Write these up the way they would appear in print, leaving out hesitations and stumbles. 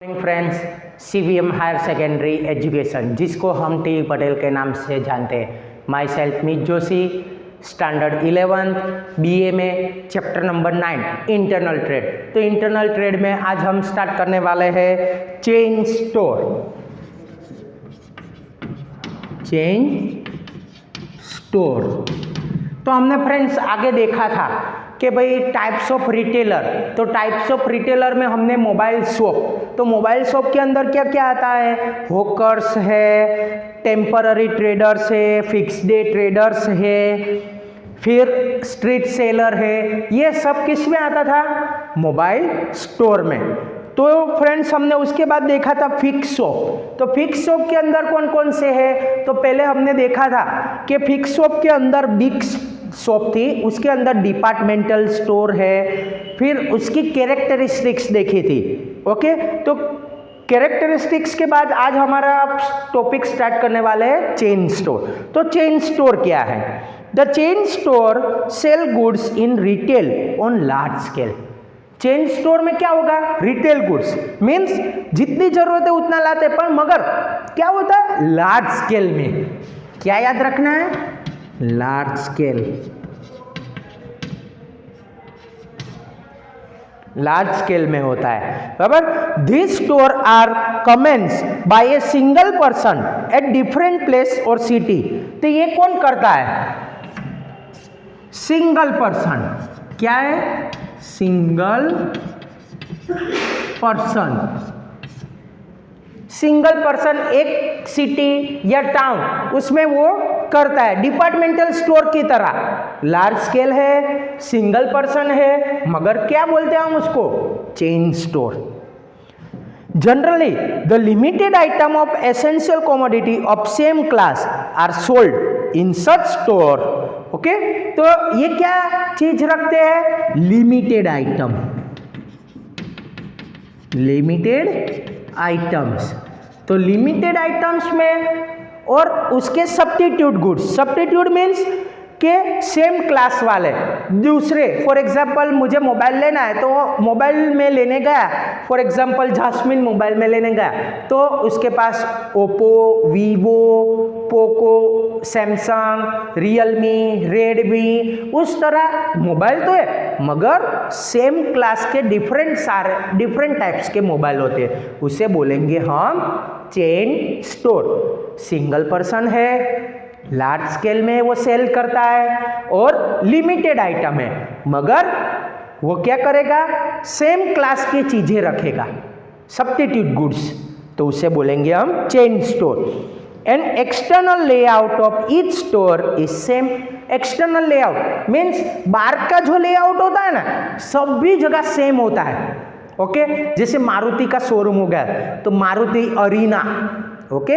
Friends, सीवीएम higher secondary education जिसको हम T Patel के नाम से जानते हैं। My self Meet Joshi, standard 11 BA में चैप्टर नंबर 9 इंटरनल ट्रेड। तो इंटरनल ट्रेड में आज हम स्टार्ट करने वाले हैं चेन स्टोर। चेन स्टोर तो हमने फ्रेंड्स आगे देखा था कि भाई टाइप्स ऑफ रिटेलर। तो टाइप्स ऑफ रिटेलर में हमने मोबाइल शॉप, तो मोबाइल शॉप के अंदर क्या क्या आता है, हॉकर्स है, टेम्पररी ट्रेडर्स है, फिक्स डे ट्रेडर्स है, फिर स्ट्रीट सेलर है। ये सब किस में आता था, मोबाइल स्टोर में। तो फ्रेंड्स हमने उसके बाद देखा था फिक्स शॉप। तो फिक्स शॉप के अंदर कौन कौन से है, तो पहले हमने देखा था कि फिक्स शॉप के अंदर बिग शॉप थी, उसके अंदर डिपार्टमेंटल स्टोर है, फिर उसकी कैरेक्टरिस्टिक्स देखी थी। ओके, तो कैरेक्टरिस्टिक्स के बाद आज हमारा टॉपिक स्टार्ट करने वाले हैं चेन स्टोर। तो चेन स्टोर क्या है, the chain store sell goods in retail on large scale. Chain store में क्या होगा, रिटेल गुड्स मीन्स जितनी जरूरत है उतना लाते, पर मगर क्या होता है, लार्ज स्केल में। क्या याद रखना है, लार्ज स्केल। लार्ज स्केल में होता है, बराबर। This store are commence by a single person at different place और सिटी। तो ये कौन करता है, सिंगल पर्सन। क्या है, सिंगल पर्सन। सिंगल पर्सन एक सिटी या टाउन उसमें वो करता है, डिपार्टमेंटल स्टोर की तरह। लार्ज स्केल है, सिंगल पर्सन है, मगर क्या बोलते हैं हम उसको, chain store. Generally the limited item of essential commodity of same class are sold in such store. Okay, तो ये क्या चीज रखते हैं, लिमिटेड आइटम, लिमिटेड आइटम्स। तो लिमिटेड आइटम्स में और उसके सब्स्टिट्यूट गुड्स। सब्स्टिट्यूट मीन्स के सेम क्लास वाले दूसरे। फॉर एग्जांपल मुझे मोबाइल लेना है, तो मोबाइल में लेने गया, फॉर एग्जांपल जास्मिन मोबाइल में लेने गया, तो उसके पास Oppo, Vivo, Poco, Samsung, Realme, Redmi, उस तरह मोबाइल तो है, मगर सेम क्लास के डिफरेंट टाइप्स के मोबाइल होते हैं। उसे बोलेंगे हम चेन स्टोर। सिंगल पर्सन है, लार्ज स्केल में वो सेल करता है, और लिमिटेड आइटम है, मगर वो क्या करेगा, सेम क्लास की चीजें रखेगा, सब्स्टिट्यूट गुड्स। तो उसे बोलेंगे हम chain store. And external layout of each store is same. External layout means बाहर का जो लेआउट होता है ना, सभी जगह सेम होता है। ओके, जैसे मारुति का शोरूम हो गया तो मारुति अरीना, ओके,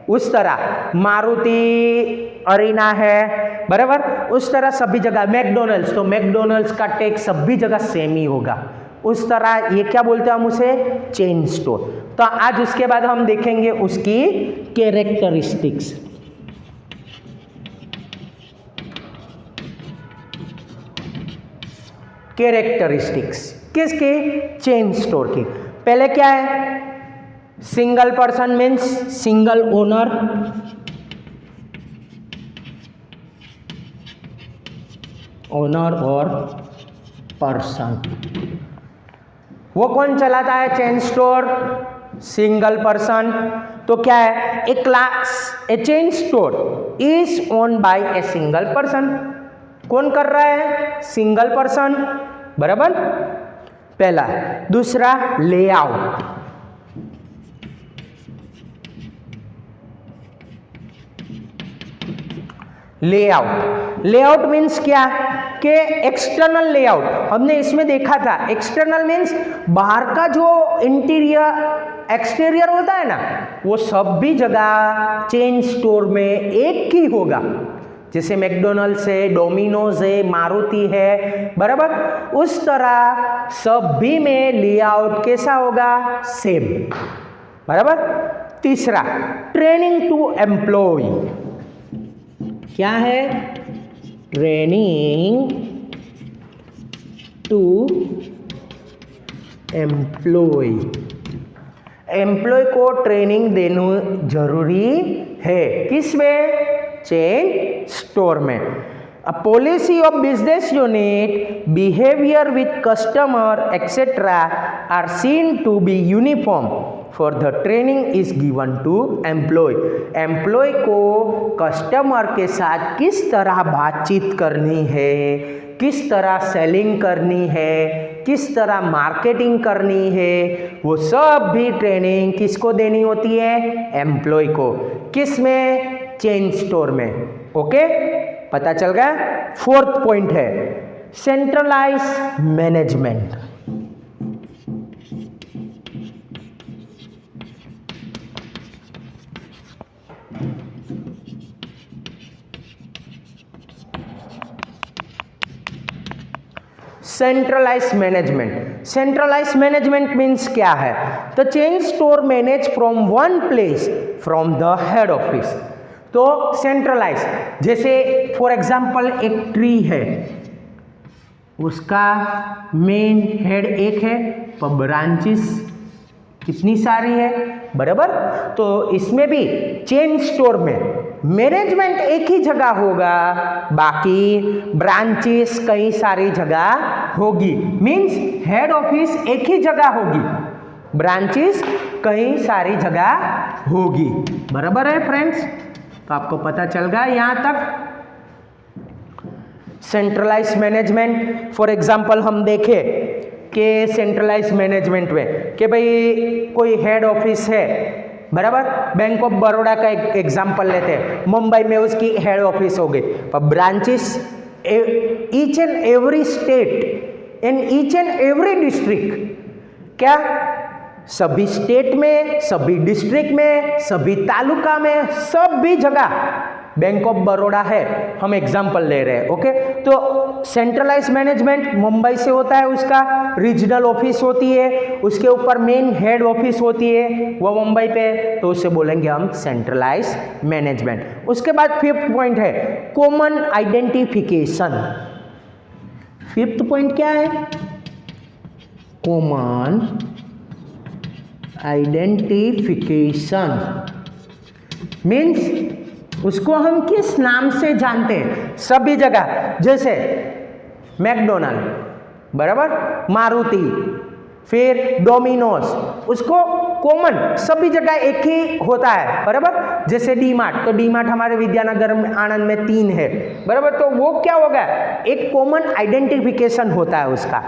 उस तरह मारुति अरीना है, बराबर। उस तरह सभी जगह मैकडॉनल्ड्स, तो मैकडॉनल्ड्स का टैक्स सभी जगह सेम ही होगा। उस तरह ये क्या बोलते हैं हम उसे, चेन स्टोर। तो आज उसके बाद हम देखेंगे उसकी कैरेक्टरिस्टिक्स। कैरेक्टरिस्टिक्स किसकी, चेन स्टोर की। पहले क्या है, single person means single owner, owner और पर्सन। वो कौन चलाता है चेन स्टोर, सिंगल पर्सन। तो क्या है, a class, a chain store is owned by a single person. कौन कर रहा है, सिंगल पर्सन, बराबर, पहला। दूसरा, लेआउट। लेआउट, लेआउट मीन्स क्या, कि एक्सटर्नल लेआउट हमने इसमें देखा था। एक्सटर्नल मीन्स बाहर का जो इंटीरियर एक्सटीरियर होता है ना, वो सभी जगह चेन स्टोर में एक ही होगा। जैसे मैकडॉनल्ड्स है, डोमिनोज है, मारुति है, बराबर। उस तरह सभी में लेआउट कैसा होगा, सेम, बराबर। तीसरा, ट्रेनिंग टू एम्प्लॉय। क्या है, ट्रेनिंग टू एम्प्लॉय। एम्प्लॉय को ट्रेनिंग देना जरूरी है, किस में? चेन स्टोर में। A policy of business unit, behavior with customer, etc. are seen to be uniform. For the training is given to employee. Employee को कस्टमर के साथ किस तरह बातचीत करनी है, किस तरह सेलिंग करनी है, किस तरह मार्केटिंग करनी है, वो सब भी ट्रेनिंग किसको देनी होती है? एम्प्लॉय को। किस में? चेन स्टोर में। ओके, पता चल गया? फोर्थ पॉइंट है centralize management. Centralize management. Centralize management means क्या है? The chain store manage from one place from the head office. तो सेंट्रलाइज, जैसे फॉर एग्जाम्पल एक ट्री है, उसका मेन हेड एक है पर ब्रांचेस कितनी सारी है, बराबर। तो इसमें भी चेन स्टोर में मैनेजमेंट एक ही जगह होगा, बाकी ब्रांचेस कई सारी जगह होगी। मीन्स हेड ऑफिस एक ही जगह होगी, ब्रांचेस कई सारी जगह होगी, बराबर है फ्रेंड्स। तो आपको पता चल गया यहाँ तक सेंट्रलाइज मैनेजमेंट। फॉर एग्जांपल हम देखें कि सेंट्रलाइज मैनेजमेंट में कि भाई कोई हेड ऑफिस है, बराबर। बैंक ऑफ बड़ौदा का एक एग्जांपल लेते हैं, मुंबई में उसकी हेड ऑफिस हो गई, पर branches each and every state and each and every district, क्या सभी स्टेट में, सभी डिस्ट्रिक्ट में, सभी तालुका में, सभी जगह बैंक ऑफ बड़ौदा है, हम एग्जांपल ले रहे हैं। ओके, तो सेंट्रलाइज मैनेजमेंट मुंबई से होता है, उसका रीजनल ऑफिस होती है, उसके ऊपर मेन हेड ऑफिस होती है वो मुंबई पे, तो उसे बोलेंगे हम सेंट्रलाइज मैनेजमेंट। उसके बाद फिफ्थ पॉइंट है कॉमन आइडेंटिफिकेशन। फिफ्थ पॉइंट क्या है? कॉमन आइडेंटिफिकेशन मीन्स उसको हम किस नाम से जानते हैं सभी जगह, जैसे मैकडोनल्ड, बराबर, मारुति, फिर डोमिनोज, उसको कॉमन सभी जगह एक ही होता है, बराबर। जैसे डी मार्ट, तो डी मार्ट हमारे विद्यानगर में, आनंद में 3 है, बराबर। तो वो क्या होगा? एक कॉमन आइडेंटिफिकेशन होता है उसका,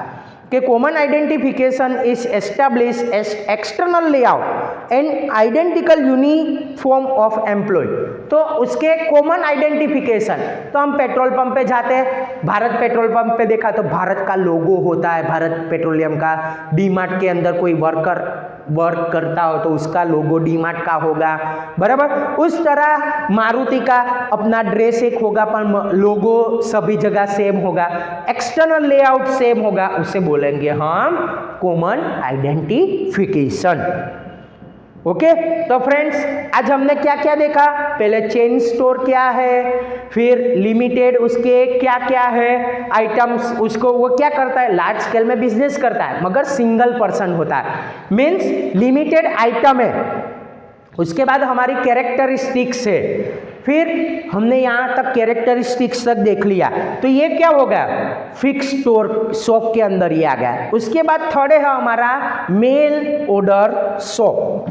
कि common identification is establish as external layout and identical uniform of employ. तो उसके कॉमन आइडेंटिफिकेशन, तो हम पेट्रोल पंप पे जाते हैं, भारत पेट्रोल पंप पे देखा तो भारत का लोगो होता है, भारत पेट्रोलियम का। डी मार्ट के अंदर कोई वर्कर वर्क करता हो तो उसका लोगो डी मार्ट का होगा, बराबर। उस तरह मारुति का अपना ड्रेस एक होगा पर लोगो सभी जगह सेम होगा, एक्सटर्नल लेआउट सेम होगा, उसे बोलेंगे हम कॉमन आइडेंटिफिकेशन। ओके, तो फ्रेंड्स आज हमने क्या क्या देखा? पहले चेन स्टोर क्या है, फिर लिमिटेड उसके क्या क्या है आइटम्स, उसको वो क्या करता है, लार्ज स्केल में बिजनेस करता है मगर सिंगल पर्सन होता है, मीन्स लिमिटेड आइटम है। उसके बाद हमारी कैरेक्टरिस्टिक्स है, फिर हमने यहाँ तक कैरेक्टरिस्टिक्स तक देख लिया, तो ये क्या हो गया? फिक्स स्टोर शॉप के अंदर ये आ गया। उसके बाद थर्ड है हमारा मेल ऑर्डर शॉप।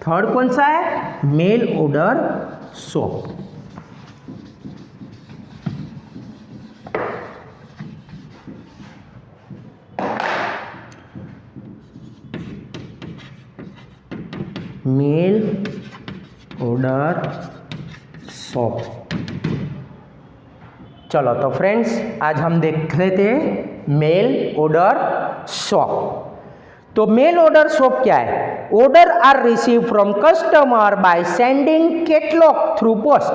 थर्ड कौन सा है? Mail order shop. Mail order shop. चलो तो फ्रेंड्स आज हम देख लेते हैं मेल ऑर्डर शॉप। तो मेल ऑर्डर शॉप क्या है? Order are receive from customer by sending catalogue through post.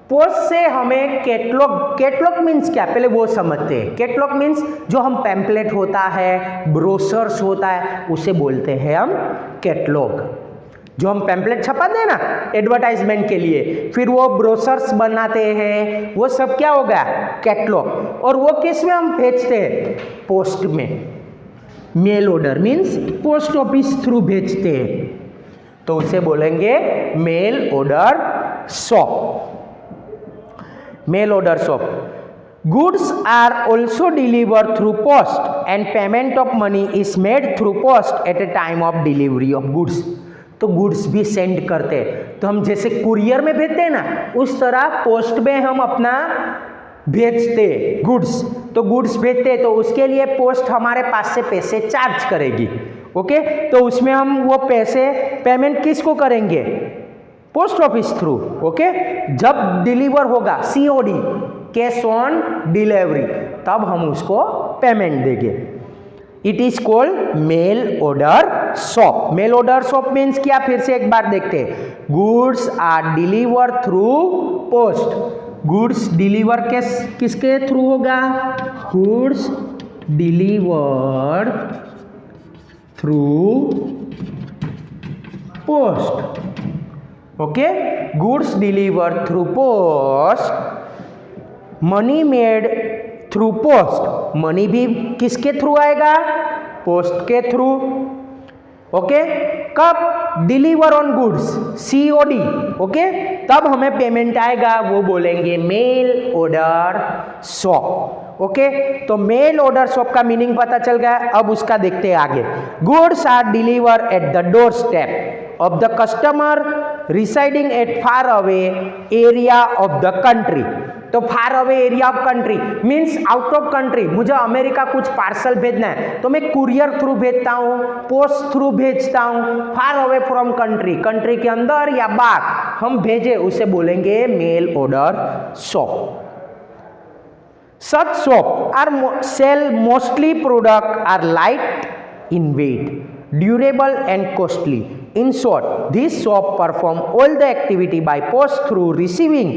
Post से हमें कैटलॉग मीन्स क्या, पहले वो समझते हैं। कैटलॉग मीन्स जो हम पैम्पलेट होता है, ब्रोशर्स होता है, उसे बोलते हैं हम कैटलॉग। जो हम पैम्पलेट छपाते हैं ना एडवर्टाइजमेंट के लिए, फिर वो ब्रोशर्स बनाते हैं, वो सब क्या होगा? कैटलॉग। और वो किस में हम भेजते हैं? पोस्ट में। Mail order means post office through भेजते हैं। तो उसे बोलेंगे mail order shop. Mail order shop. Goods are also delivered through post and payment of money is made through post at a time of delivery of goods. तो goods भी send करते हैं, तो हम जैसे कुरियर में भेजते हैं ना, उस तरह पोस्ट में हम अपना भेजते गुड्स। तो गुड्स भेजते हैं तो उसके लिए पोस्ट हमारे पास से पैसे चार्ज करेगी। ओके, तो उसमें हम वो पैसे पेमेंट किसको करेंगे? Post office through. ओके, जब डिलीवर होगा COD, कैश ऑन डिलीवरी, तब हम उसको पेमेंट देंगे। It is called mail order shop. Mail order shop means क्या? फिर से एक बार देखते हैं। Goods are deliver through post. Goods deliver किसके थ्रू होगा? Goods delivered through post. Okay, goods delivered through post. Money made through post. Money भी किसके थ्रू आएगा? पोस्ट के थ्रू। ओके, कब? Deliver on goods, COD। Okay, तब हमें payment आएगा, वो बोलेंगे मेल ऑर्डर शॉप। ओके, तो मेल ऑर्डर शॉप का मीनिंग पता चल गया। अब उसका देखते हैं आगे। Goods are deliver at the door step of the customer residing at far away area of the country. तो far away area of country means out of country. मुझे अमेरिका कुछ पार्सल भेजना है तो मैं कुरियर थ्रू भेजता हूँ, post through भेजता हूँ। Far away from country, country के अंदर या बाहर हम भेजे, उसे बोलेंगे mail order shop. Such shop are sell mostly product are light in weight, durable and costly. In short, this shop perform all the activity by post through receiving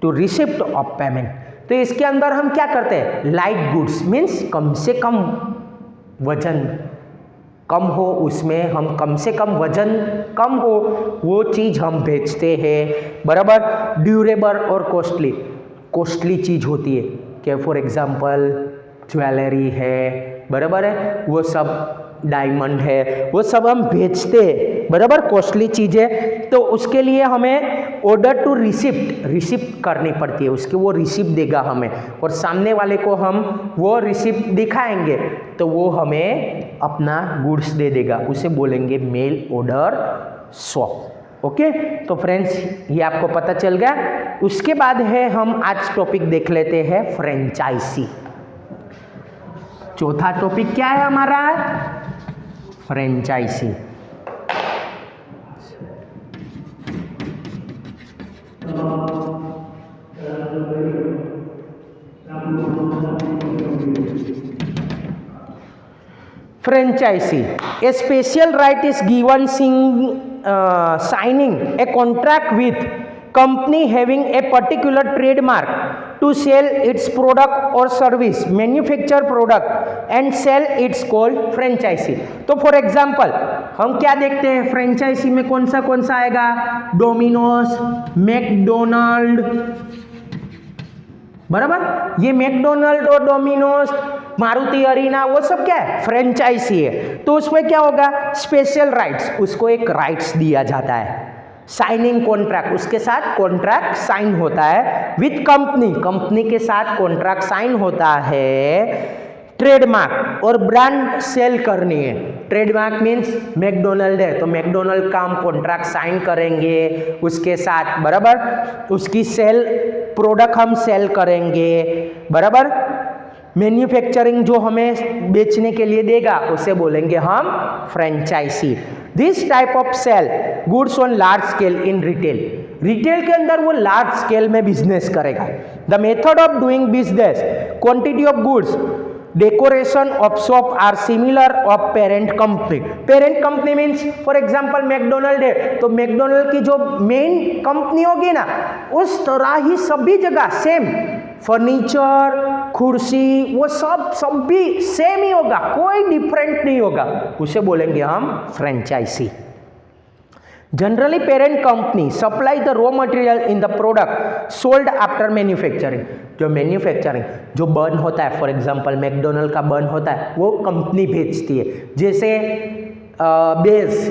to receipt of payment। तो इसके अंदर हम क्या करते हैं? Light goods means कम से कम वजन कम हो, उसमें हम कम से कम वजन कम हो वो चीज़ हम बेचते हैं, बराबर। ड्यूरेबल और कॉस्टली, कॉस्टली चीज़ होती है कि फॉर एग्जांपल ज्वेलरी है, बराबर है, वो सब डायमंड है, वो सब हम बेचते हैं, बराबर, कॉस्टली चीज़ें। तो उसके लिए हमें ऑर्डर टू रिसिप्ट करनी पड़ती है, उसके वो रिसिप्ट देगा हमें, और सामने वाले को हम वो रिसिप्ट दिखाएंगे तो वो हमें अपना गुड्स दे देगा, उसे बोलेंगे मेल ऑर्डर शॉप। ओके, तो फ्रेंड्स ये आपको पता चल गया। उसके बाद है हम आज टॉपिक देख लेते हैं फ्रेंचाइजी। चौथा टॉपिक क्या है हमारा? Franchise. Franchisee, a special right is given signing a contract with company having a particular trademark to sell its product or service, manufacture product and sell its called franchisee। तो for example हम क्या देखते हैं franchise में? कौन सा आएगा? Domino's, McDonald, बराबर। ये मैकडोनल्ड और डोमिनोज, मारुति अरीना, वो सब क्या है? फ्रेंचाइजी है। तो उसमें क्या होगा? स्पेशल राइट्स, उसको एक राइट्स दिया जाता है। साइनिंग कॉन्ट्रैक्ट, उसके साथ कॉन्ट्रैक्ट साइन होता है विथ कंपनी, कंपनी के साथ कॉन्ट्रैक्ट साइन होता है। ट्रेडमार्क और ब्रांड सेल करनी है। ट्रेडमार्क मीन्स मैकडोनल्ड है तो मैकडोनल्ड का हम कॉन्ट्रैक्ट साइन करेंगे उसके साथ, बराबर। उसकी सेल प्रोडक्ट हम सेल करेंगे, बराबर। मैन्युफैक्चरिंग जो हमें बेचने के लिए देगा उसे बोलेंगे हम franchisee. This type of sell goods on large scale in retail, retail के अंदर वो लार्ज स्केल में बिजनेस करेगा। The method of doing business, quantity of goods, decoration of shop are similar of parent company. Parent company means for example McDonald है तो McDonald की जो main company होगी ना, उस तरह ही सभी जगह सेम फर्नीचर, कुर्सी, वो सब भी सेम ही होगा, कोई डिफरेंट नहीं होगा, उसे बोलेंगे हम franchisee. Generally parent company supply the raw material in the product sold after manufacturing. जो मैन्युफैक्चरिंग जो बर्न होता है, फॉर एग्जांपल मैकडोनल्ड का बर्न होता है, वो कंपनी बेचती है। जैसे बेस,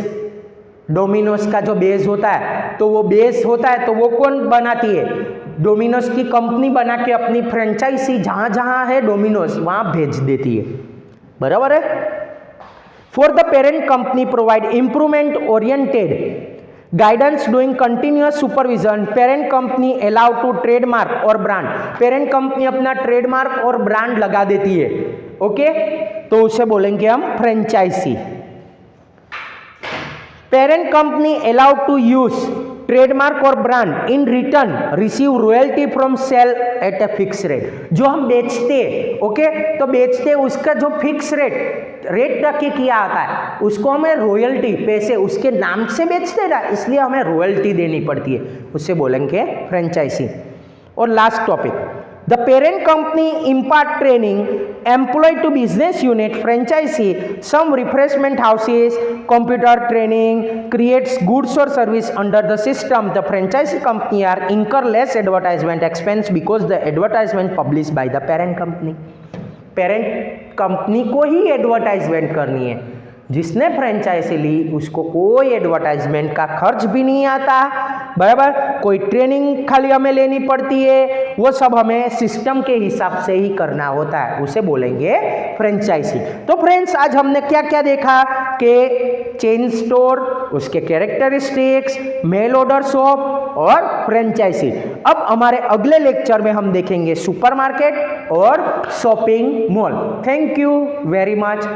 डोमिनोज का जो बेस होता है, तो वो बेस होता है तो वो कौन बनाती है? डोमिनोज की कंपनी बना के अपनी फ्रेंचाइजी जहां जहां है डोमिनोज वहां भेज देती है, बराबर है। For the parent company provide improvement oriented guidance doing continuous supervision, parent company allow to trademark और ब्रांड, पेरेंट कंपनी अपना ट्रेडमार्क और ब्रांड लगा देती है, ओके, तो उसे बोलेंगे हम franchisee. Parent company allowed to use trademark और brand, in return receive royalty from sale at a fix rate. जो हम बेचते, ओके, तो बेचते उसका जो फिक्स रेट रखे किया आता है उसको हमें रॉयल्टी, पैसे उसके नाम से बेचते ना, इसलिए हमें रॉयल्टी देनी पड़ती है, उससे बोलेंगे फ्रेंचाइजी। और last topic, the parent company impart training employ to business unit, franchisee some refreshment houses, computer training, creates goods और service under the system, the franchisee company are incur less advertisement expense because the advertisement publish by the parent company. Parent company को ही advertisement करनी है, जिसने franchise ली उसको कोई advertisement का खर्च भी नहीं आता, बराबर, कोई ट्रेनिंग खाली हमें लेनी पड़ती है, वो सब हमें सिस्टम के हिसाब से ही करना होता है, उसे बोलेंगे फ्रेंचाइजी। तो फ्रेंड्स आज हमने क्या क्या देखा कि चेन स्टोर, उसके कैरेक्टरिस्टिक्स, मेल ऑर्डर शॉप और फ्रेंचाइजी। अब हमारे अगले लेक्चर में हम देखेंगे सुपरमार्केट और shopping mall. Thank you very much.